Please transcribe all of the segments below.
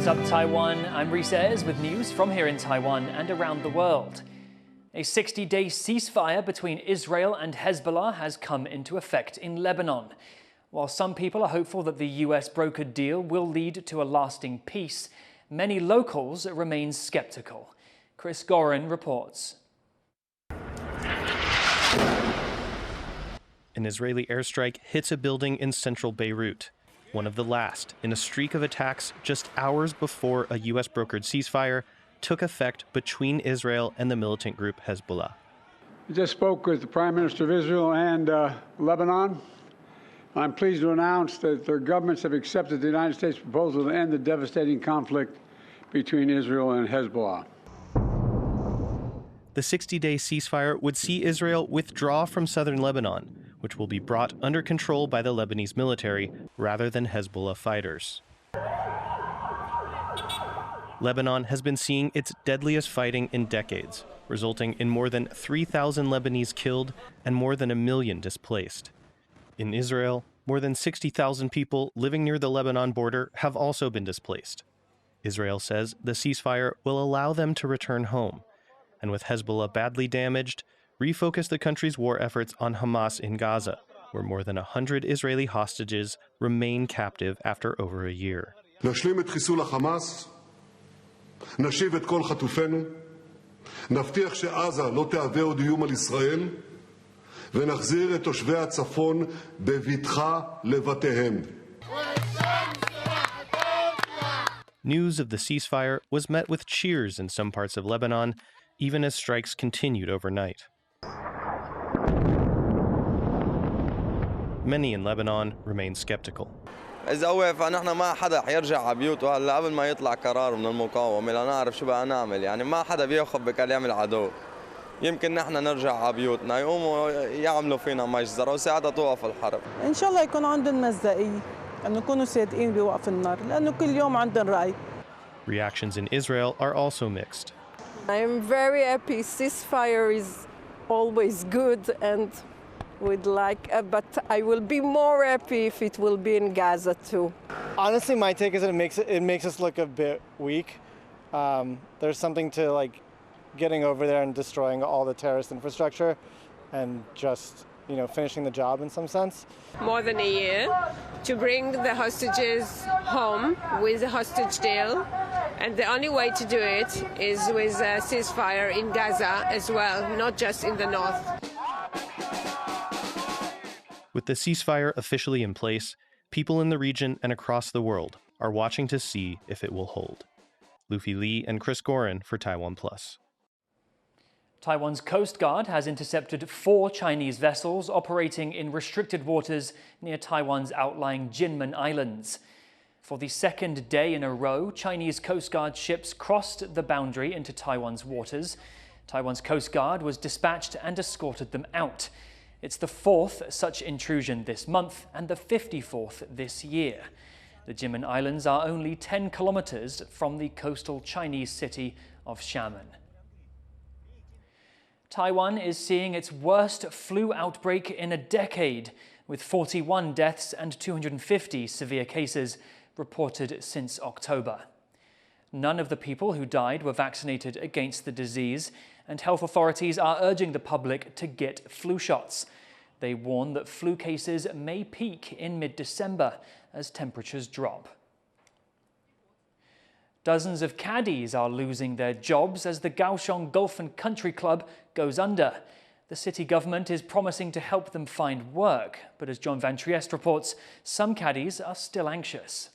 What's up, Taiwan? I'm Reece with news from here in Taiwan and around the world. A 60-day ceasefire between Israel and Hezbollah has come into effect in Lebanon. While some people are hopeful that the US brokered deal will lead to a lasting peace, many locals remain skeptical. Chris Gorin reports. An Israeli airstrike hits a building in central Beirut, one of the last in a streak of attacks just hours before a U.S. brokered ceasefire took effect between Israel and the militant group Hezbollah. I just spoke with the Prime Minister of Israel and Lebanon. I'm pleased to announce that their governments have accepted the United States proposal to end the devastating conflict between Israel and Hezbollah. The 60-day ceasefire would see Israel withdraw from southern Lebanon, which will be brought under control by the Lebanese military rather than Hezbollah fighters. Lebanon has been seeing its deadliest fighting in decades, resulting in more than 3,000 Lebanese killed and more than 1 million displaced. In Israel, more than 60,000 people living near the Lebanon border have also been displaced. Israel says the ceasefire will allow them to return home, and with Hezbollah badly damaged, refocus the country's war efforts on Hamas in Gaza, where more than 100 Israeli hostages remain captive after over a year. נשלים את חיסול החמאס, נשיב את כל חטופינו, נבטיח שעזה לא תהווה עוד איום על ישראל, ונחזיר את תושבי הצפון בבטחה לבתיהם. News of the ceasefire was met with cheers in some parts of Lebanon, even as strikes continued overnight. Many in Lebanon remain skeptical. إذا وقف نحن ما حدا حيرجع على بيوته هلا قبل ما يطلع قرار من المقاومة لنعرف شو بقى نعمل، يعني ما حدا بياخذ بكلام العدو. يمكن نحن نرجع على بيوتنا يقوموا يعملوا فينا مجزرة وساعتها توقف الحرب. إن شاء الله يكون عندهم مصداقية، أن يكونوا صادقين بوقف النار، لأنه كل يوم عندهم رأي. Reactions in Israel are also mixed. I am very happy. Ceasefire is always good and would like, but I will be more happy if it will be in Gaza too. Honestly, my take is that it makes us look a bit weak. There's something to like getting over there and destroying all the terrorist infrastructure and just, you know, finishing the job in some sense. More than a year to bring the hostages home with a hostage deal. And the only way to do it is with a ceasefire in Gaza as well, not just in the north. With the ceasefire officially in place, people in the region and across the world are watching to see if it will hold. Luffy Lee and Chris Gorin for TaiwanPlus. Taiwan's Coast Guard has intercepted 4 Chinese vessels operating in restricted waters near Taiwan's outlying Kinmen Islands. For the second day in a row, Chinese Coast Guard ships crossed the boundary into Taiwan's waters. Taiwan's Coast Guard was dispatched and escorted them out. It's the 4th such intrusion this month and the 54th this year. The Kinmen Islands are only 10 kilometers from the coastal Chinese city of Xiamen. Taiwan is seeing its worst flu outbreak in a decade, with 41 deaths and 250 severe cases reported since October. None of the people who died were vaccinated against the disease, and health authorities are urging the public to get flu shots. They warn that flu cases may peak in mid-December as temperatures drop. Dozens of caddies are losing their jobs as the Kaohsiung Golf and Country Club goes under. The city government is promising to help them find work, but as John Van Trieste reports, some caddies are still anxious.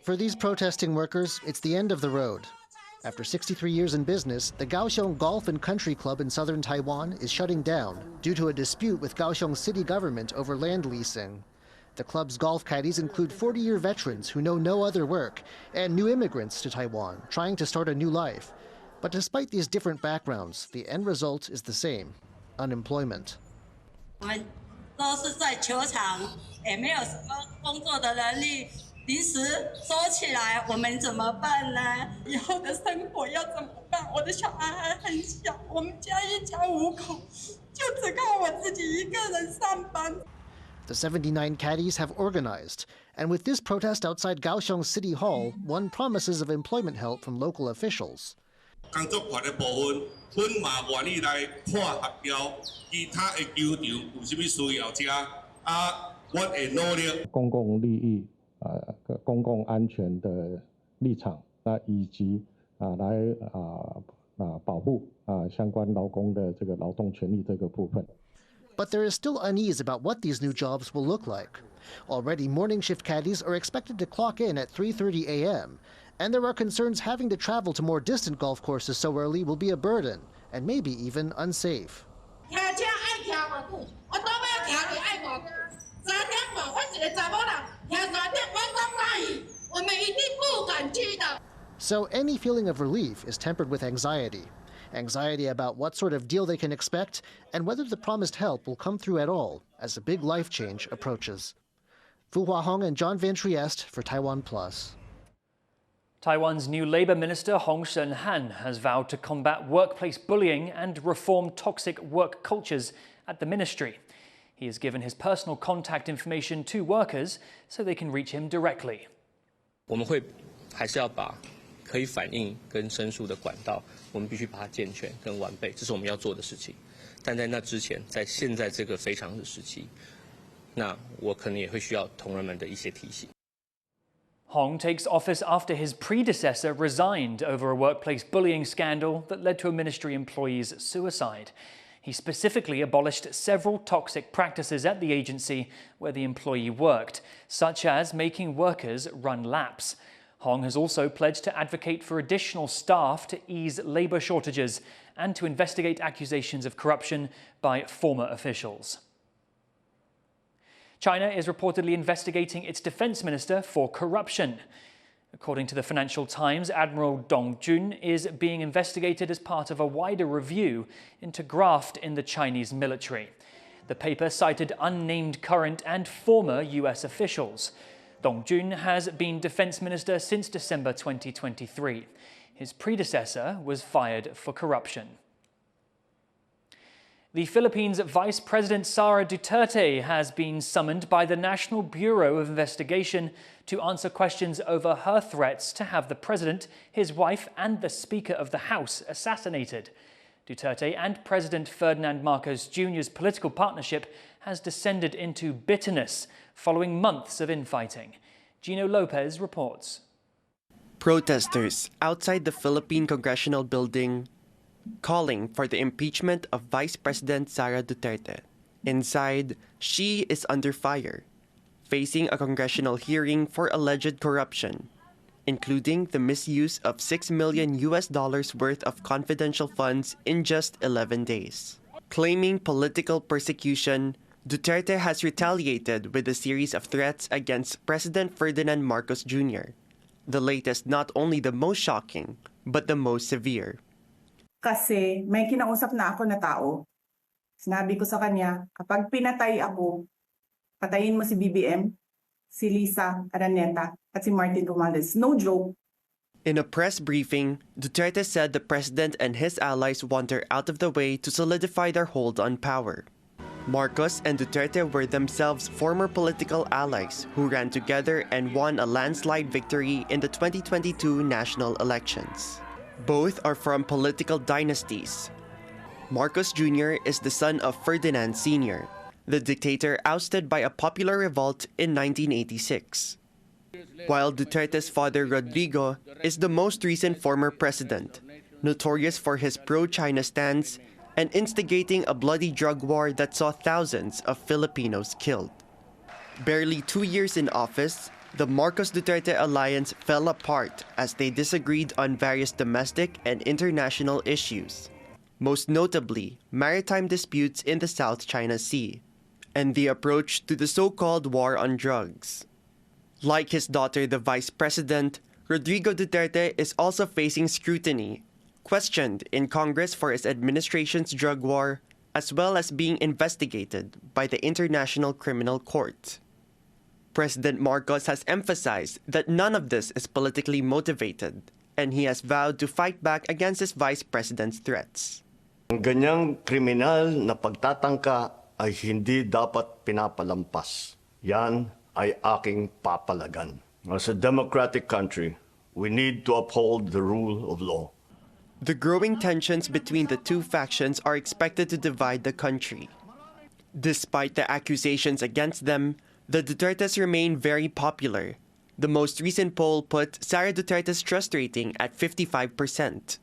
For these protesting workers, it's the end of the road. After 63 years in business, the Kaohsiung Golf and Country Club in southern Taiwan is shutting down due to a dispute with Kaohsiung city government over land leasing. The club's golf caddies include 40-year veterans who know no other work and new immigrants to Taiwan trying to start a new life. But despite these different backgrounds, the end result is the same: unemployment. 都是在球场，也没有什么工作的能力，临时收起来，我们怎么办呢？以后的生活要怎么办？我的小孩还很小，我们家一家5口，就只靠我自己一个人上班。The 79 caddies have organized, and with this protest outside Kaohsiung City Hall, won promises of employment help from local officials. 工作团的部分，阮嘛愿意来看合调，其他的球场有什么需要者，我会努力。公共利益、公共安全的立场，以及来保护相关劳工的这个劳动权利这个部分。 But there is still unease about what these new jobs will look like. Already, morning shift caddies are expected to clock in at 3:30 a.m., and there are concerns having to travel to more distant golf courses so early will be a burden, and maybe even unsafe. So any feeling of relief is tempered with anxiety. Anxiety about what sort of deal they can expect and whether the promised help will come through at all as a big life change approaches. Fu Huahong and John Van Trieste for TaiwanPlus. Taiwan's new Labour Minister Hong Shen-han has vowed to combat workplace bullying and reform toxic work cultures at the ministry. He has given his personal contact information to workers so they can reach him directly. 我们会还是要把可以反映跟申诉的管道，我们必须把它健全跟完备，这是我们要做的事情。但在那之前，在现在这个非常的时期，那我可能也会需要同仁们的一些提醒。 Hong takes office after his predecessor resigned over a workplace bullying scandal that led to a ministry employee's suicide. He specifically abolished several toxic practices at the agency where the employee worked, such as making workers run laps. Hong has also pledged to advocate for additional staff to ease labour shortages and to investigate accusations of corruption by former officials. China is reportedly investigating its defence minister for corruption. According to the Financial Times, Admiral Dong Jun is being investigated as part of a wider review into graft in the Chinese military. The paper cited unnamed current and former US officials. Dong Jun has been defence minister since December 2023. His predecessor was fired for corruption. The Philippines' Vice President Sara Duterte has been summoned by the National Bureau of Investigation to answer questions over her threats to have the president, his wife, and the Speaker of the House assassinated. Duterte and President Ferdinand Marcos Jr.'s political partnership has descended into bitterness following months of infighting. Gino Lopez reports. Protesters outside the Philippine Congressional Building calling for the impeachment of Vice President Sara Duterte. Inside, she is under fire, facing a congressional hearing for alleged corruption, including the misuse of $6 million worth of confidential funds in just 11 days. Claiming political persecution, Duterte has retaliated with a series of threats against President Ferdinand Marcos Jr., the latest not only the most shocking, but the most severe. Kasi may kinausap na ako na tao. Sinabi ko sa kanya, kapag pinatay ako, patayin mo si BBM, si Lisa Araneta, at si Martin Romualdez. No joke. In a press briefing, Duterte said the president and his allies want her out of the way to solidify their hold on power. Marcos and Duterte were themselves former political allies who ran together and won a landslide victory in the 2022 national elections. Both are from political dynasties. Marcos Jr. is the son of Ferdinand Sr., the dictator ousted by a popular revolt in 1986. While Duterte's father Rodrigo is the most recent former president, notorious for his pro-China stance and instigating a bloody drug war that saw thousands of Filipinos killed. Barely 2 years in office, the Marcos-Duterte alliance fell apart as they disagreed on various domestic and international issues, most notably maritime disputes in the South China Sea, and the approach to the so-called war on drugs. Like his daughter, the vice president, Rodrigo Duterte is also facing scrutiny, questioned in Congress for his administration's drug war, as well as being investigated by the International Criminal Court. President Marcos has emphasized that none of this is politically motivated, and he has vowed to fight back against his vice president's threats. Ang ganyang kriminal na pagtatangka ay hindi dapat pinapalampas. Yan ay aking papalagan. As a democratic country, we need to uphold the rule of law. The growing tensions between the two factions are expected to divide the country. Despite the accusations against them, the Dutertes remain very popular. The most recent poll put Sara Duterte's trust rating at 55%.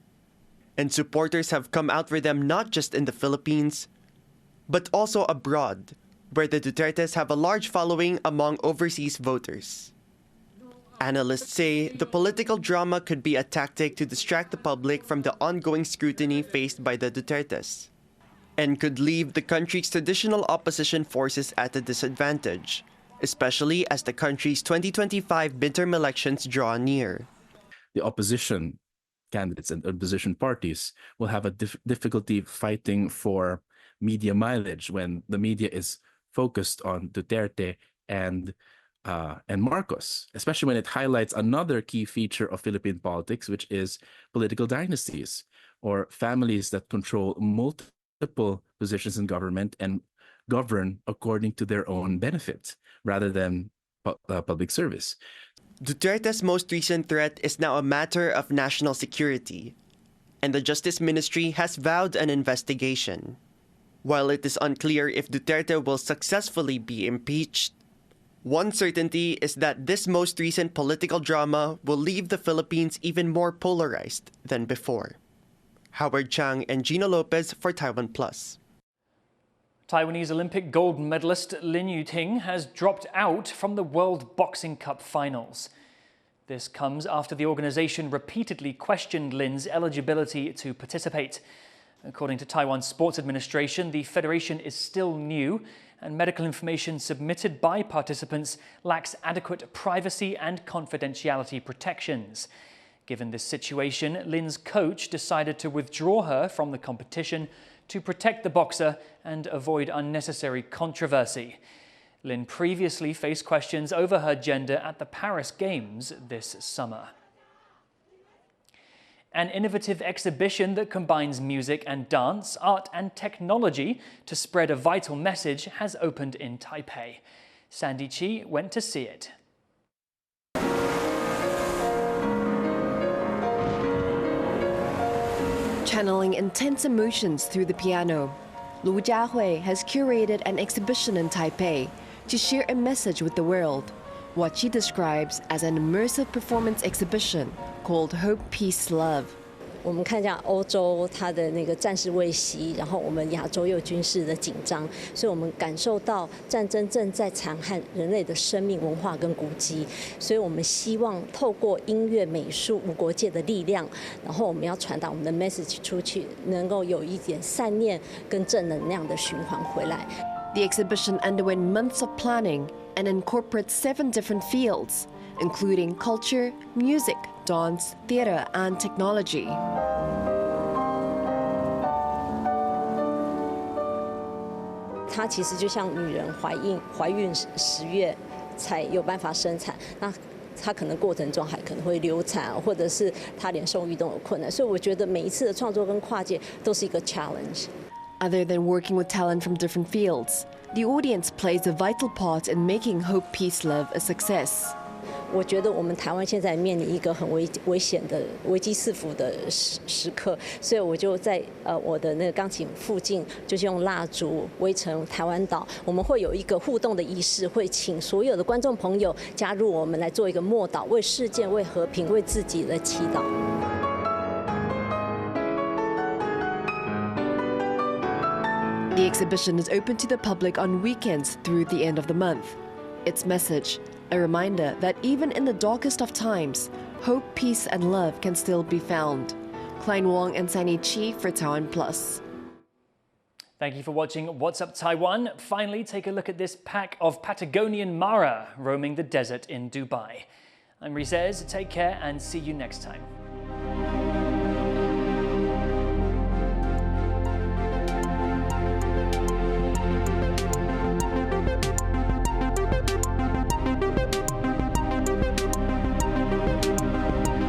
And supporters have come out for them not just in the Philippines, but also abroad, where the Dutertes have a large following among overseas voters. Analysts say the political drama could be a tactic to distract the public from the ongoing scrutiny faced by the Dutertes, and could leave the country's traditional opposition forces at a disadvantage, especially as the country's 2025 midterm elections draw near. The opposition candidates and opposition parties will have a difficulty fighting for media mileage when the media is focused on Duterte and Marcos, especially when it highlights another key feature of Philippine politics, which is political dynasties, or families that control multiple positions in government and govern according to their own benefit rather than public service. Duterte's most recent threat is now a matter of national security, and the Justice Ministry has vowed an investigation. While it is unclear if Duterte will successfully be impeached, one certainty is that this most recent political drama will leave the Philippines even more polarized than before. Howard Chang and Gina Lopez for TaiwanPlus. Taiwanese Olympic gold medalist Yu-ting has dropped out from the World Boxing Cup finals. This comes after the organization repeatedly questioned Lin's eligibility to participate. According to Taiwan Sports Administration, the federation is still new and medical information submitted by participants lacks adequate privacy and confidentiality protections. Given this situation, Lin's coach decided to withdraw her from the competition to protect the boxer and avoid unnecessary controversy. Lin previously faced questions over her gender at the Paris Games this summer. An innovative exhibition that combines music and dance, art and technology to spread a vital message has opened in Taipei. Sandy Chi went to see it. Channeling intense emotions through the piano, Lu Jiahui has curated an exhibition in Taipei to share a message with the world, what she describes as an immersive performance exhibition called Hope, Peace, Love. 我们看一下欧洲它的那个战事未息，然后我们亚洲又有军事的紧张，所以我们感受到战争正在残害人类的生命、文化跟古迹，所以我们希望透过音乐、美术、无国界的力量，然后我们要传达我们的 message 出去，能够有一点善念跟正能量的循环回来。The exhibition underwent months of planning and incorporates 7 different fields, including culture, music, dance, theater, and technology. 它其实就像女人怀孕10月才有办法生产，那她可能过程中还可能会流产，或者是她连受孕都有困难，所以我觉得每一次的创作跟跨界都是一个 challenge. Other than working with talent from different fields, the audience plays a vital part in making Hope, Peace, Love a success. 我觉得我们台湾现在面临一个很危险的危机四伏的时刻，所以我就在我的那个钢琴附近，就是用蜡烛围成台湾岛。我们会有一个互动的仪式，会请所有的观众朋友加入我们来做一个默祷，为世界、为和平、为自己来祈祷。The exhibition is open to the public on weekends through the end of the month. Its message, a reminder that even in the darkest of times, hope, peace, and love can still be found. Klein Wong and Sandy Chi for TaiwanPlus. Thank you for watching What's Up Taiwan. Finally, take a look at this pack of Patagonian Mara roaming the desert in Dubai. I'm Reece, take care and see you next time.